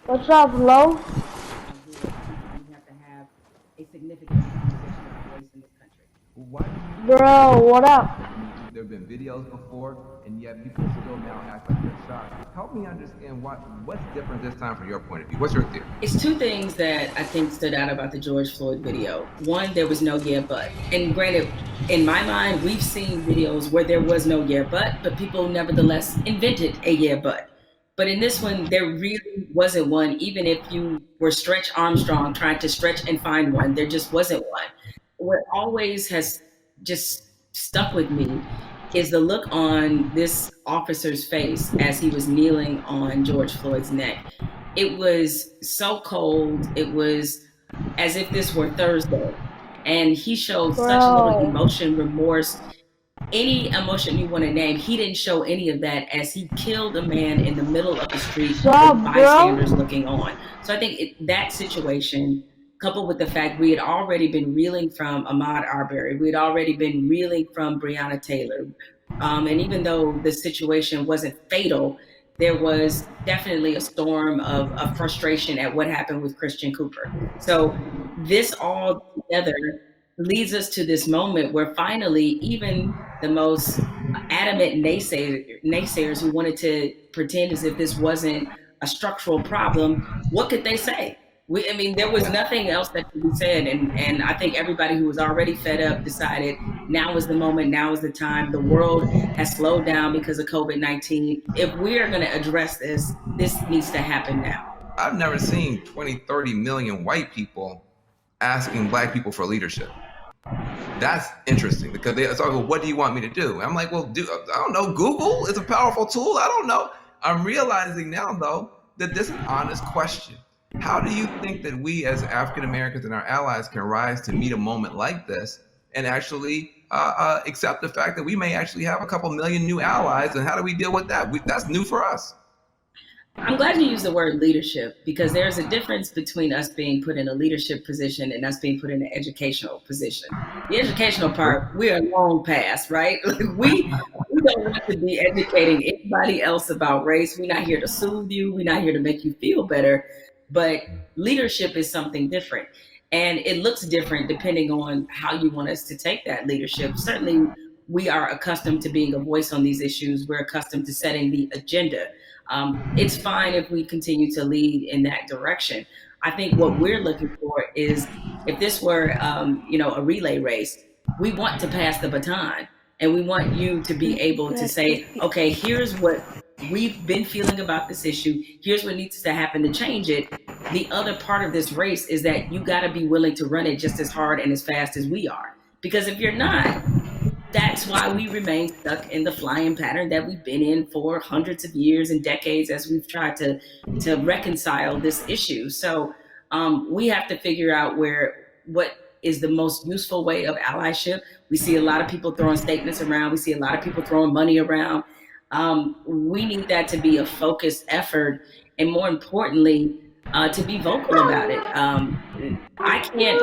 What's up, Lo? Here, I do think we have to have a significant conversation about race in this country. Why do you think Bro, what up? there have been videos before, and yet people still now act like they're shocked? Help me understand what's different this time from your point of view. What's your theory? It's two things that I think stood out about the George Floyd video. One, there was no yeah, but. And granted, in my mind, we've seen videos where there was no yeah, but people nevertheless invented a yeah, but. But in this one, there really wasn't one, even if you were Stretch Armstrong trying to stretch and find one, there just wasn't one. What always has just stuck with me is the look on this officer's face as he was kneeling on George Floyd's neck. It was so cold. It was as if this were Thursday. And he showed such little Bro. emotion, remorse, any emotion you want to name. He didn't show any of that as he killed a man in the middle of the street What's up, with bystanders bro? looking on. So I think that situation, coupled with the fact we had already been reeling from Ahmaud Arbery, we had already been reeling from Breonna Taylor, and even though the situation wasn't fatal, there was definitely a storm of frustration at what happened with Christian Cooper. So this all together leads us to this moment where finally, even the most adamant naysayers who wanted to pretend as if this wasn't a structural problem, what could they say? I mean, there was nothing else that could be said, and I think everybody who was already fed up decided now is the moment, now is the time. The world has slowed down because of COVID-19. If we are going to address this, this needs to happen now. I've never seen 20, 30 million white people asking black people for leadership. That's interesting because they say, well, what do you want me to do? I'm like, well, I don't know. Google is a powerful tool. I don't know. I'm realizing now, though, that this is an honest question. How do you think that we as African Americans and our allies can rise to meet a moment like this and actually accept the fact that we may actually have a couple million new allies? And how do we deal with that? That's new for us. I'm glad you used the word leadership because there's a difference between us being put in a leadership position and us being put in an educational position. The educational part, we are long past, right? Like we don't want to be educating anybody else about race. We're not here to soothe you. We're not here to make you feel better. But leadership is something different. And it looks different depending on how you want us to take that leadership. Certainly, we are accustomed to being a voice on these issues. We're accustomed to setting the agenda. It's fine if we continue to lead in that direction. I think what we're looking for is if this were, a relay race, we want to pass the baton and we want you to be able to say, okay, here's what we've been feeling about this issue. Here's what needs to happen to change it. The other part of this race is that you got to be willing to run it just as hard and as fast as we are. Because if you're not, that's why we remain stuck in the flying pattern that we've been in for hundreds of years and decades as we've tried to reconcile this issue. So we have to figure out what is the most useful way of allyship. We see a lot of people throwing statements around. We see a lot of people throwing money around. We need that to be a focused effort, and more importantly, to be vocal about it. I can't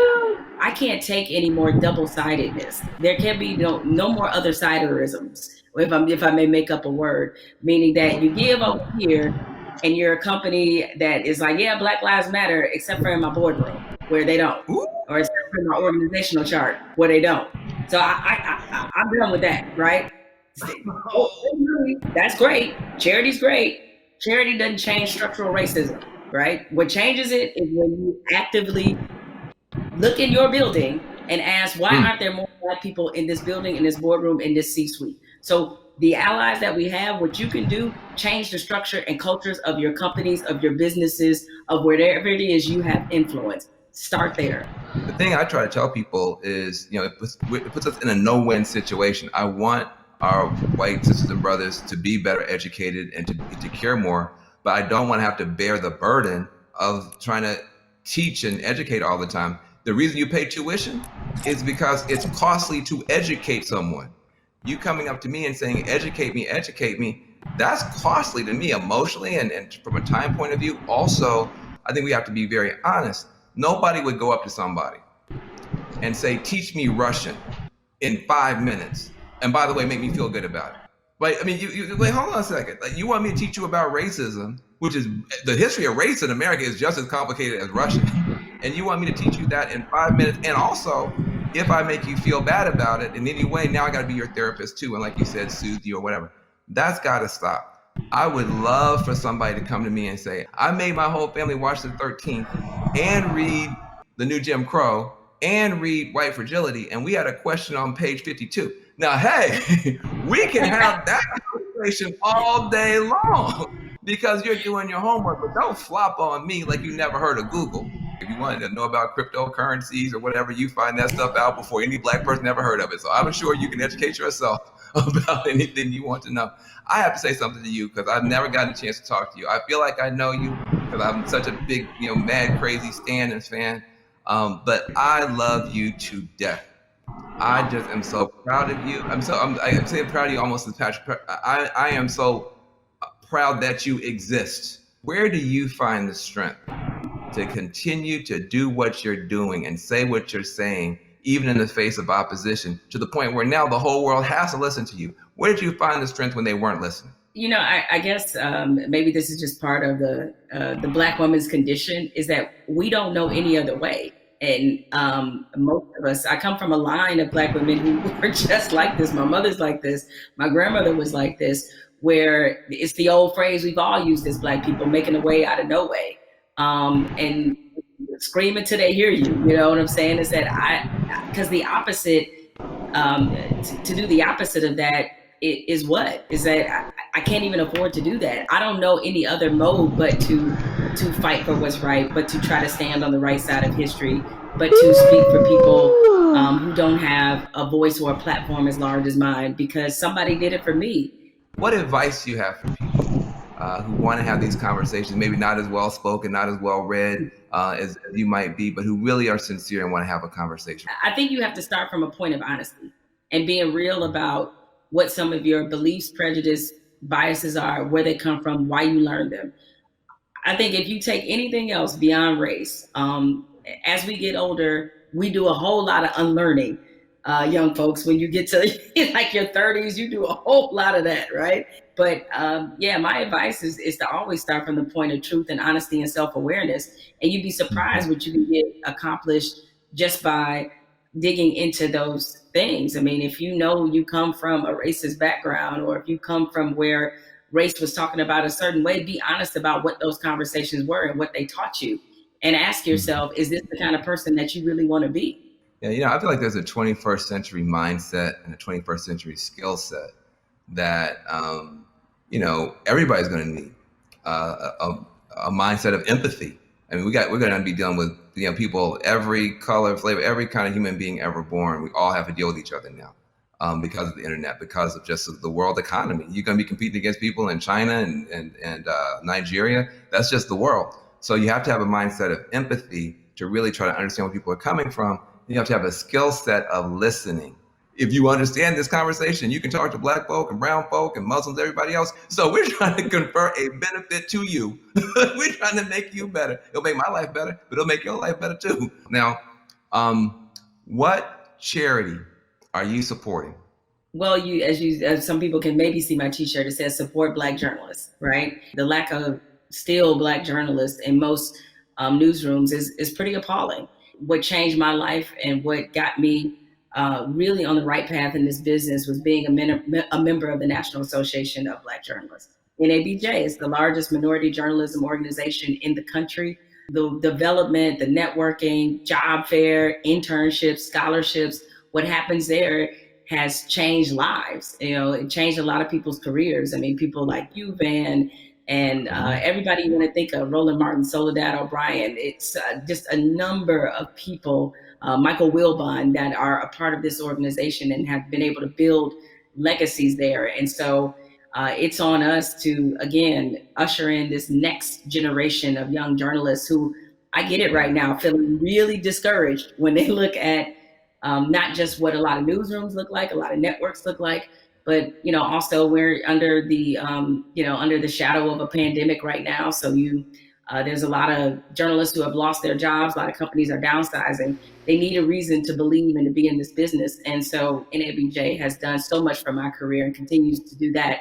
I can't take any more double-sidedness. There can be no more other siderisms, if I may make up a word, meaning that you give over here and you're a company that is like, yeah, Black Lives Matter, except for in my boardroom where they don't, Ooh. or except for in my organizational chart where they don't. So I'm done with that, right? That's great. Charity's great. Charity doesn't change structural racism, right? What changes it is when you actively look in your building and ask, why aren't there more Black people in this building, in this boardroom, in this C-suite? So the allies that we have, what you can do, change the structure and cultures of your companies, of your businesses, of wherever it is you have influence. Start there. The thing I try to tell people is, it puts us in a no-win situation. I want our white sisters and brothers to be better educated and to care more, but I don't want to have to bear the burden of trying to teach and educate all the time. The reason you pay tuition is because it's costly to educate someone. You coming up to me and saying, educate me, that's costly to me emotionally and from a time point of view. Also, I think we have to be very honest. Nobody would go up to somebody and say, teach me Russian in 5 minutes. And by the way, make me feel good about it. But I mean, you wait, hold on a second. Like, you want me to teach you about racism, which is the history of race in America is just as complicated as Russian. And you want me to teach you that in 5 minutes? And also, if I make you feel bad about it in any way, now I got to be your therapist too. And like you said, soothe you or whatever. That's got to stop. I would love for somebody to come to me and say, I made my whole family watch the 13th and read the new Jim Crow and read White Fragility. And we had a question on page 52. Now, hey, we can have that conversation all day long because you're doing your homework, but don't flop on me like you never heard of Google. If you wanted to know about cryptocurrencies or whatever, you find that stuff out before any black person ever heard of it. So I'm sure you can educate yourself about anything you want to know. I have to say something to you because I've never gotten a chance to talk to you. I feel like I know you because I'm such a big, mad, crazy Stan and fan. But I love you to death. I just am so proud of you. I'm saying proud of you almost as Patrick. I am so proud that you exist. Where do you find the strength to continue to do what you're doing and say what you're saying, even in the face of opposition, to the point where now the whole world has to listen to you? Where did you find the strength when they weren't listening? I guess maybe this is just part of the Black woman's condition, is that we don't know any other way. And most of us, I come from a line of Black women who were just like this. My mother's like this. My grandmother was like this, where it's the old phrase we've all used as Black people, making a way out of no way. And scream until they hear you. You know what I'm saying? Is that because the opposite, to do the opposite of that is what? Is that I can't even afford to do that. I don't know any other mode but to fight for what's right, but to try to stand on the right side of history, but to speak for people who don't have a voice or a platform as large as mine, because somebody did it for me. What advice do you have for people who want to have these conversations, maybe not as well spoken, not as well read as you might be, but who really are sincere and want to have a conversation? I think you have to start from a point of honesty and being real about what some of your beliefs, prejudice, biases are, where they come from, why you learned them. I think if you take anything else beyond race, as we get older, we do a whole lot of unlearning. Young folks, when you get to like your 30s, you do a whole lot of that, right? But my advice is to always start from the point of truth and honesty and self-awareness. And you'd be surprised what you can get accomplished just by digging into those things. I mean, if you know you come from a racist background, or if you come from where race was talking about a certain way, be honest about what those conversations were and what they taught you. And ask yourself, is this the kind of person that you really want to be? Yeah, I feel like there's a 21st century mindset and a 21st century skill set that, everybody's going to need a mindset of empathy. I mean, we're going to be dealing with people, every color, flavor, every kind of human being ever born. We all have to deal with each other now because of the internet, because of just the world economy. You're going to be competing against people in China and Nigeria. That's just the world. So you have to have a mindset of empathy to really try to understand where people are coming from. You have to have a skill set of listening. If you understand this conversation, you can talk to Black folk and brown folk and Muslims, everybody else. So we're trying to confer a benefit to you. We're trying to make you better. It'll make my life better, but it'll make your life better too. Now, what charity are you supporting? Well, as some people can maybe see my T-shirt, it says support Black journalists, right? The lack of still Black journalists in most newsrooms is pretty appalling. What changed my life and what got me really on the right path in this business was being a member of the National Association of Black Journalists. NABJ is the largest minority journalism organization in the country. The development, the networking, job fair, internships, scholarships, what happens there has changed lives. It changed a lot of people's careers. I mean, people like you, Van, and everybody you want to think of, Roland Martin, Soledad O'Brien. It's just a number of people, Michael Wilbon, that are a part of this organization and have been able to build legacies there. And so it's on us to, again, usher in this next generation of young journalists who, I get it right now, feeling really discouraged when they look at not just what a lot of newsrooms look like, a lot of networks look like, but also we're under the under the shadow of a pandemic right now. So there's a lot of journalists who have lost their jobs. A lot of companies are downsizing. They need a reason to believe and to be in this business. And so NABJ has done so much for my career and continues to do that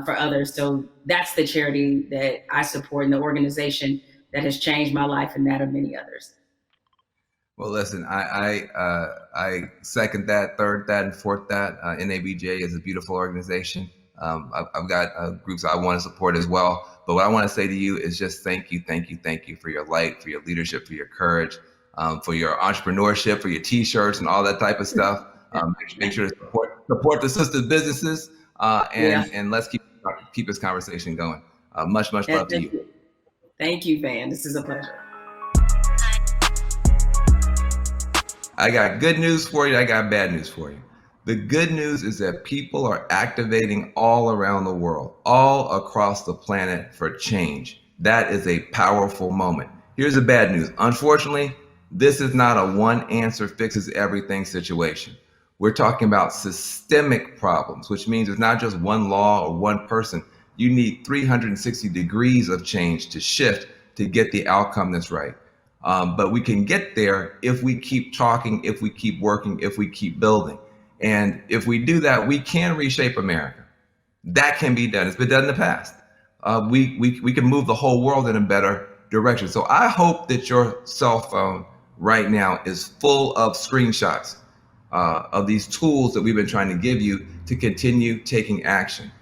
for others. So that's the charity that I support and the organization that has changed my life and that of many others. Well, listen, I second that, third that, and fourth that. NABJ is a beautiful organization. I've got groups I want to support as well. But what I want to say to you is just thank you, thank you, thank you for your light, for your leadership, for your courage, for your entrepreneurship, for your T-shirts and all that type of stuff. Make sure to support the sister businesses, and let's keep this conversation going. Much love to you. Thank you, Van. This is a pleasure. I got good news for you. I got bad news for you. The good news is that people are activating all around the world, all across the planet for change. That is a powerful moment. Here's the bad news. Unfortunately, this is not a one answer fixes everything situation. We're talking about systemic problems, which means it's not just one law or one person. You need 360 degrees of change to shift to get the outcome that's right. But we can get there if we keep talking, if we keep working, if we keep building. And if we do that, we can reshape America. That can be done. It's been done in the past. We can move the whole world in a better direction. So I hope that your cell phone right now is full of screenshots of these tools that we've been trying to give you to continue taking action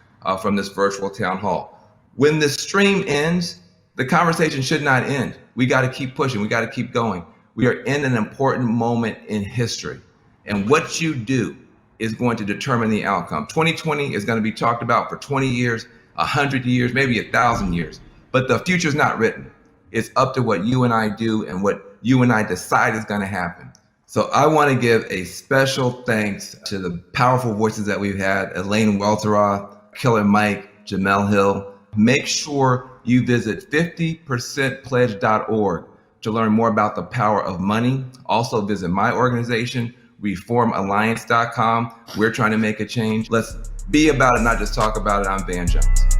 from this virtual town hall. When the stream ends, the conversation should not end. We got to keep pushing. We got to keep going. We are in an important moment in history. And what you do is going to determine the outcome. 2020 is going to be talked about for 20 years, 100 years, maybe 1,000 years. But the future is not written. It's up to what you and I do and what you and I decide is going to happen. So I want to give a special thanks to the powerful voices that we've had: Elaine Welteroth, Killer Mike, Jamel Hill. Make sure you visit 50percentpledge.org to learn more about the power of money. Also visit my organization, reformalliance.com. We're trying to make a change. Let's be about it, not just talk about it. I'm Van Jones.